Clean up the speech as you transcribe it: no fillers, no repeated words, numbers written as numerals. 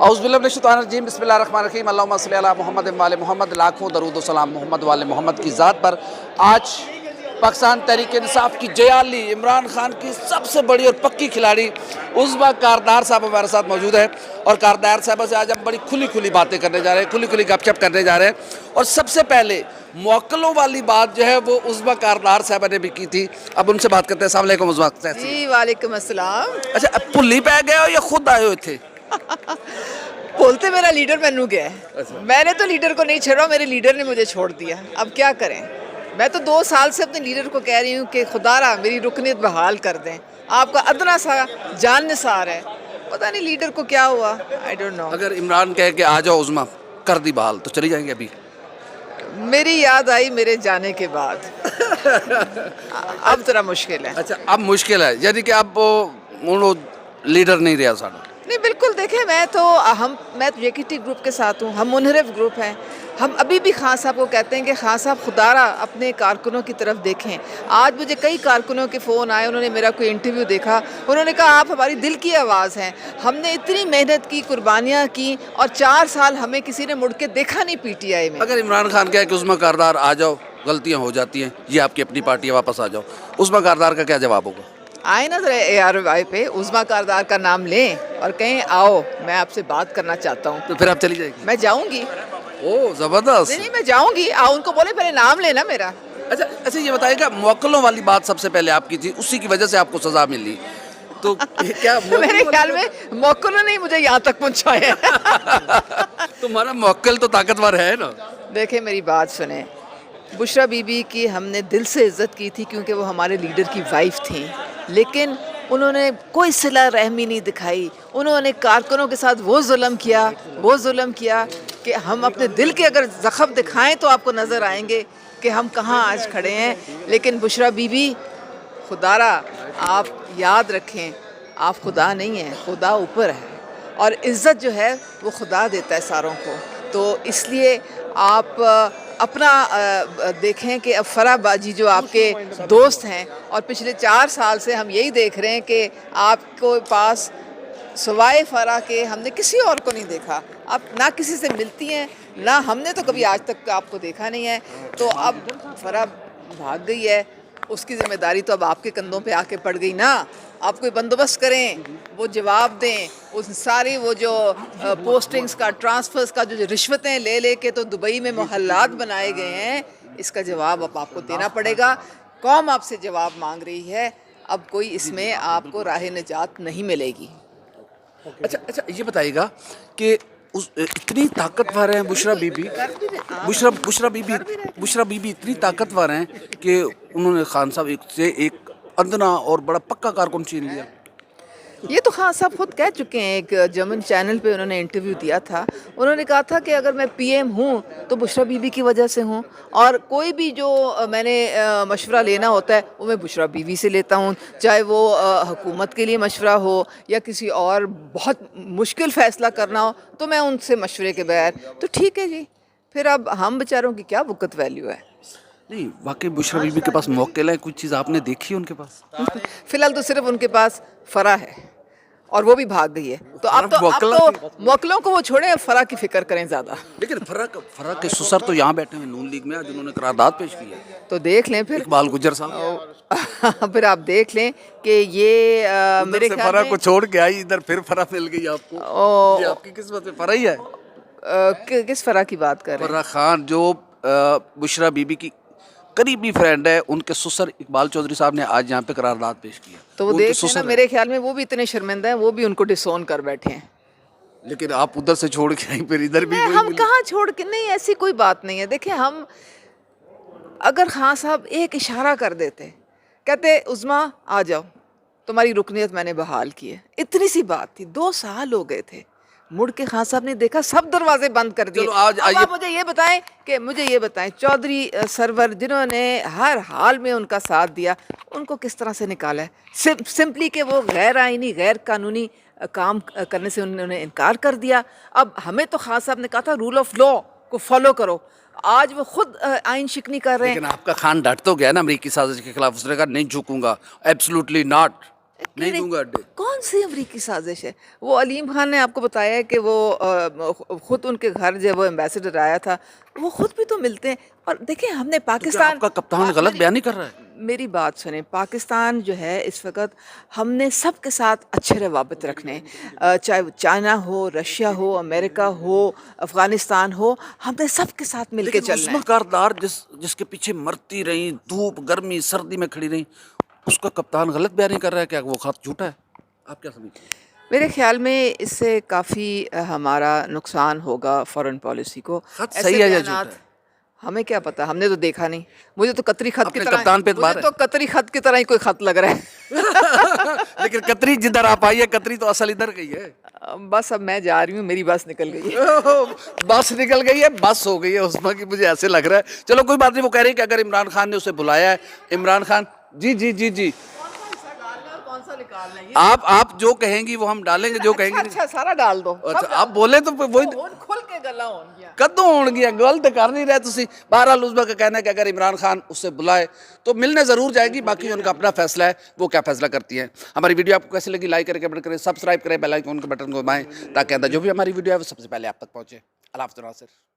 औज़ुबिल्लाहिमिनश्शैतानिर्रजीम बिस्मिल्लाहिर्रहमानिर्रहीम अल्लाहुम्मा सल्लि अला मोहम्मद व आले मोहम्मद। लाखों दरूद व सलाम मोहम्मद वाले मोहम्मद की ज़ात पर। आज पाकिस्तान तहरीक इंसाफ की जयाली इमरान खान की सबसे बड़ी और पक्की खिलाड़ी उज़्मा कारदार साहब हमारे साथ मौजूद है, और कारदार साहब से आज हम बड़ी खुली खुली बातें करने जा रहे हैं, खुली खुली गपशप करने जा रहे हैं। और सबसे पहले मौक्लों वाली बात जो है वो उज़्मा कारदार साहब ने भी की थी। अब उनसे बात करते हैं। अस्सलाम वालेकुम उज़्मा साहब। जी वालेकुम अस्सलाम। अच्छा, अब भुल्ली पै गए हो या खुद आए हुए थे? बोलते मेरा लीडर मैनू गया है। मैंने तो लीडर को नहीं छोड़ा, मेरे लीडर ने मुझे छोड़ दिया। अब क्या करें, मैं तो 2 साल से अपने लीडर को कह रही हूँ कि खुदारा मेरी रुकनीत बहाल कर दें। आपका अदना सा जान निसार है, पता नहीं लीडर को क्या हुआ, आई डोंट नो। अगर इमरान कहे कि आ जाओ उज़्मा कर दी बहाल तो चली जाएंगे अभी? मेरी याद आई मेरे जाने के बाद। अब ज़रा मुश्किल है। अच्छा, अब मुश्किल है, यानी कि अब वो लीडर नहीं रहा साड़ा। नहीं बिल्कुल, देखें मैं तो जेकेटी ग्रुप के साथ हूँ, हम मुनहरिफ ग्रुप हैं। हम अभी भी खान साहब को कहते हैं कि खान साहब खुदारा अपने कारकुनों की तरफ देखें। आज मुझे कई कारकुनों के फ़ोन आए, उन्होंने मेरा कोई इंटरव्यू देखा, उन्होंने कहा आप हमारी दिल की आवाज़ हैं, हमने इतनी मेहनत की, कुर्बानियाँ की, और 4 साल हमें किसी ने मुड़ के देखा नहीं पीटीआई में। अगर इमरान खान कहे कि उज़्मा कारदार आ जाओ, गलतियाँ हो जाती हैं, ये आपकी अपनी पार्टी है, वापस आ जाओ, उज़्मा कारदार का क्या जवाब होगा? आए ना ज़रा ARY पे उज़्मा कारदार का नाम लें और कहें आओ मैं आपसे बात करना चाहता हूँ। तो फिर आप चली जाएगी? मैं जाऊँगी। ओह ज़बरदस्त। नहीं मैं जाऊँगी। आओ, उनको बोले पहले नाम लेना मेरा। अच्छा, ये बताइएगा, मौक्लों वाली बात सबसे पहले आपकी थी, उसी की वजह से आपको सज़ा मिली, तो क्या मेरे ख्याल में मौक्लों ने मुझे यहाँ तक पहुँचाया। तुम्हारा मौक्ल तो ताकतवर है ना। देखें मेरी बात सुने, बुशरा बीबी की हमने दिल से इज़्ज़त की थी क्योंकि वो हमारे लीडर की वाइफ थी, लेकिन उन्होंने कोई सिला रहमी नहीं दिखाई। उन्होंने कारकुनों के साथ वो जुल्म किया कि हम अपने दिल के अगर ज़ख्म दिखाएं तो आपको नज़र आएंगे कि हम कहाँ आज खड़े हैं। लेकिन बुशरा बीबी, खुदारा आप याद रखें, आप खुदा नहीं हैं, खुदा ऊपर है, और इज़्ज़त जो है वो खुदा देता है सारों को। तो इसलिए आप अपना देखें कि अब फराह बाजी जो आपके दोस्त हैं, और पिछले 4 साल से हम यही देख रहे हैं कि आपको पास सवाए फराह के हमने किसी और को नहीं देखा। आप ना किसी से मिलती हैं, ना हमने तो कभी आज तक आपको देखा नहीं है। तो अब फराह भाग गई है, उसकी ज़िम्मेदारी तो अब आपके कंधों पे आके पड़ गई ना। आप कोई बंदोबस्त करें, वो जवाब दें। उस सारी वो जो पोस्टिंग्स का, ट्रांसफ़र्स का जो रिश्वतें ले के तो दुबई में मोहल्लात बनाए गए हैं, इसका जवाब अब आपको देना पड़ेगा। कौम आपसे जवाब मांग रही है, अब कोई इसमें आपको राह निजात नहीं मिलेगी। अच्छा, ये बताइएगा कि इतनी ताकतवर हैं बुशरा बीबी इतनी ताकतवर हैं कि उन्होंने खान साहब एक अदना और बड़ा पक्का कारकुन छीन लिया। ये तो खान साहब खुद कह चुके हैं, एक जर्मन चैनल पे उन्होंने इंटरव्यू दिया था। उन्होंने कहा था कि अगर मैं PM हूँ तो बुशरा बीबी की वजह से हूँ, और कोई भी जो मैंने मशवरा लेना होता है वो मैं बुशरा बीबी से लेता हूँ, चाहे वो हुकूमत के लिए मशवरा हो या किसी और बहुत मुश्किल फ़ैसला करना हो, तो मैं उनसे मशवरे के बगैर। तो ठीक है जी, फिर अब हम बेचारों की क्या वक़्त वैल्यू है। नहीं, वाकई बुशरा बीबी के पास मौक्ल है, कुछ चीज़ आपने देखी है उनके पास? फ़िलहाल तो सिर्फ उनके पास फराह है, और वो भी भाग गई है। तो अब तो मौक्लों को वो छोड़े, फराह की फिक्र करें ज़्यादा। लेकिन फराह के ससुर तो यहाँ बैठे हैं नून लीग में, आज उन्होंने करारदाद पेश की है। तो देख लें फिर इकबाल गुज्जर साहब। फिर आप देख लें कि ये मेरे ख्याल फराह में को छोड़ के आई, इधर फिर फराह मिल गई आपको। ये आपकी किस्मत में फराह ही है। किस फराह की बात कर रहे हैं? फराह खान जो बुशरा बीबी की करीबी फ्रेंड है, उनके ससुर इकबाल चौधरी साहब ने आज यहाँ पे करारदाद पेश किया। तो वो देख लेना, मेरे ख्याल में वो भी इतने शर्मिंदा हैं, वो भी उनको डिसोन कर बैठे हैं। लेकिन आप उधर से छोड़ के आई, फिर इधर भी हम कहाँ छोड़ के, नहीं ऐसी कोई बात नहीं है। देखिए, हम अगर खान साहब एक इशारा कर देते, कहते उज़्मा आ जाओ, तुम्हारी रुकनीत मैंने बहाल की है, इतनी सी बात थी। 2 साल हो गए थे, मुड़ के खान साहब ने देखा, सब दरवाजे बंद कर दिए। अब मुझे ये बताएं चौधरी सरवर जिन्होंने हर हाल में उनका साथ दिया, उनको किस तरह से निकाला है? सिंपली कि वो गैर आइनी, गैर कानूनी काम करने से उन्होंने इनकार कर दिया। अब हमें तो खान साहब ने कहा था रूल ऑफ लॉ को फॉलो करो, आज वो खुद आइन शिकनी कर रहे हैं। लेकिन आपका खान डट तो गया ना अमरीकी साजिश के खिलाफ, उसने कहा नहीं झुकूंगा, एब्सोल्युटली नॉट। نہیں دوں گا اڈے. کون سی امریکی سازش ہے؟ وہ علیم خان نے آپ کو بتایا ہے کہ وہ خود ان کے گھر جب وہ ایمبیسڈر آیا تھا وہ خود بھی تو ملتے ہیں. اور دیکھیں ہم نے پاکستان، آپ کا کپتان غلط بیانی کر رہا ہے. میری بات سنیں، پاکستان جو ہے اس وقت ہم نے سب کے ساتھ اچھے روابط رکھنے، چاہے چائنا ہو، رشیا ہو، امریکہ ہو، افغانستان ہو، ہم نے سب کے ساتھ مل کے لیکن چلنا ہے. عظمیٰ کاردار جس کے پیچھے مرتی رہی، دھوپ گرمی سردی میں کھڑی رہی، اس کا کپتان غلط بیانی کر رہا ہے. کیا وہ خط جھوٹا ہے؟ آپ کیا سمجھتے ہیں؟ میرے خیال میں اس سے کافی ہمارا نقصان ہوگا فارن پالیسی کو. خط ایسے صحیح ہے یا بیانات جھوٹا ہے؟ ہمیں کیا پتا، ہم نے تو دیکھا نہیں. مجھے تو قطری خط کی اپنے طرح، کپتان پہ اعتبار مجھے ہے. تو قطری خط کی طرح ہی کوئی خط لگ رہا ہے. لیکن قطری جدھر آپ آئی ہے، قطری تو اصل ادھر گئی ہے. بس اب میں جا رہی ہوں، میری بس نکل گئی ہے. بس نکل گئی ہے، بس ہو گئی ہے عثمیٰ کی، مجھے ایسے لگ رہا ہے. چلو کوئی بات نہیں. وہ کہہ رہی کہ اگر عمران خان نے اسے بلایا ہے، عمران خان جی جی جی جی کون سا نکالنا ہے؟ آپ جو کہیں گی وہ ہم ڈالیں گے، جو کہیں گی. اچھا سارا ڈال دو. اچھا آپ بولے تو وہی کھل کے گلا ہو گیا. کدوں ہون گیا، غلط کر نہیں رہے تسی. بہرحال عثمیٰ کا کہنا ہے کہ اگر عمران خان اس سے بلائے تو ملنے ضرور جائے گی. باقی ان کا اپنا فیصلہ ہے، وہ کیا فیصلہ کرتی ہیں. ہماری ویڈیو آپ کو کیسی لگی؟ لائک کریں، کمنٹ کریں، سبسکرائب کریں، بیل آئیکن کے بٹن کو دبائیں تاکہ جب بھی ہماری ویڈیو ہے وہ سب سے پہلے آپ تک پہنچے. اللہ حافظ ناصر.